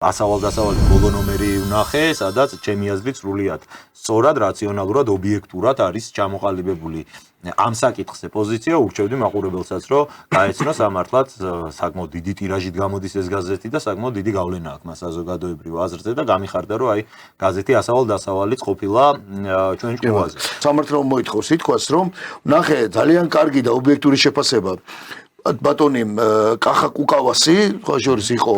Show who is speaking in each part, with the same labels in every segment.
Speaker 1: ასავალ-დასავალი ბოლო ნომერი ვნახე, სადაც ჩემი აზრით სრულიად სწორად, რაციონალურად, ობიექტურად არის ჩამოყალიბებული ამ საკითხზე პოზიცია, ურჩევდი მაყურებელსაც, რომ გაეცნოს ამართლად საკმაოდ დიდი ტირაჟით გამოდის ეს გაზეთი და საკმაოდ დიდი გავლენა აქვს მას საზოგადოებრივ აზრზე და გამიხარდა, რომ აი გაზეთი ასავალ-დასავალიც ყოფილა ჩვენ ჭკუაზე.
Speaker 2: სამართლომ მოითხოვს ითქვას, რომ ნახე ძალიან კარგი და ობიექტური შეფასება ბატონი კახა კუკავასი, სხვა შორის იყო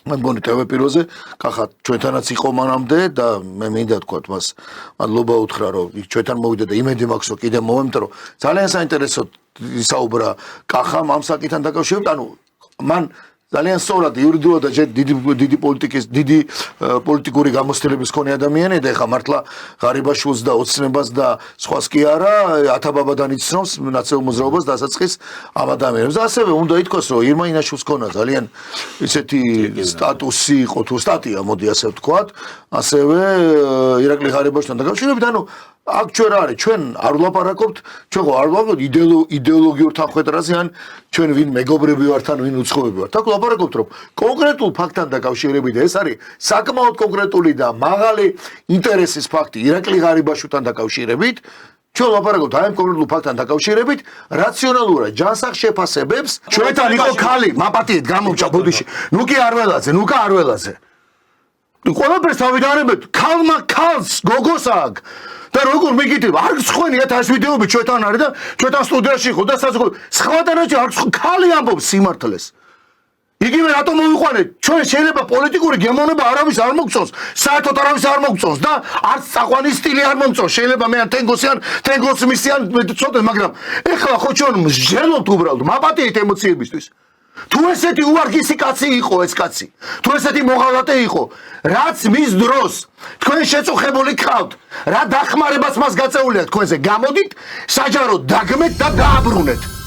Speaker 2: მე მგონი ტელეპიროზე, კახა ჩვენთანაც იყო მანამდე და მე მინდა თქვა მას მადლობა უთხრა, რომ ჩვენთან მოვიდა და იმედი მაქვს, რომ კიდე მოვემ, რომ ძალიან საინტერესო ისაუბრა კახამ ამ საკითხთან დაკავშირებით, ანუ მან ძალიან სწორად იურიდიულად და დიდი პოლიტიკური გამოცდილების მქონე ადამიანია და ეხა მართლა ღარიბაშვილს და ოცნებას და სხვას კი არა ათაბაბადან იცნობს ნაციონალურ მოძრაობას დასაწყის ამ ადამიანებს და ასევე უნდა ითქვას რომ ირმა ინაშვილს ქონა ძალიან ისეთი სტატუსი იყო თუ სტატია მოდი ასე ვთქვათ ასევე ირაკლი ღარიბაშვილთან დაკავშირებით ანუ აქ ჩვენ არის ჩვენ არ ვლაპარაკობთ ჩვენ ხო არ ვლაპარაკობთ იდეოლოგიურ თანხმდაზე ან ჩვენ ვინ მეგობრები ვართ ან ვინ უცხოები ვართ აქ ვლაპარაკობთ რომ კონკრეტულ ფაქტთან დაკავშირებით ეს არის საკმაოდ კონკრეტული და მაღალი ინტერესის ფაქტი ირაკლი ღარიბაშვილთან დაკავშირებით ჩვენ ვლაპარაკობთ აი ამ კონკრეტულ ფაქტთან დაკავშირებით რაციონალურად ჯანსაღ შეფასებებს ჩვენთან იყო ხალი მაპატიეთ გამომჭა ბუდიში ნუ კი არველაძე ყველაფერს თავიდანებთ ქალმა ქალს გოგოს აქ და როგორ მიგიტებ არ გცხვენიათ ეს ვიდეოები ჩვენთან არის და ჩვენთან სტუდიაში იყო და საზოგადო სხვადასხვა არ ხალი ამბობს სიმართლეს იგივე რატომ მოვიყვანეთ ჩვენ შეიძლება პოლიტიკური გემოვნება არავის არ მოგწონს საერთოდ არავის არ მოგწონს და არც საყვანის სტილი არ მომწონს შეიძლება მე ან თენგოს მისიან ცოტა მაგრამ ეხლა ხო ჩვენ მსჯელობთ უბრალოდ მაპატიეთ ემოციებისთვის თუ ესეთი უარგისი კაცი იყო ეს კაცი თუ ესეთი მოღალატე იყო რაც მის დროს თქვენ შეწუხებული ხავთ რა დახმარებას მას გაწეულია თქვენზე გამოდით საჯაროდ დაგმეთ და დააბრუნეთ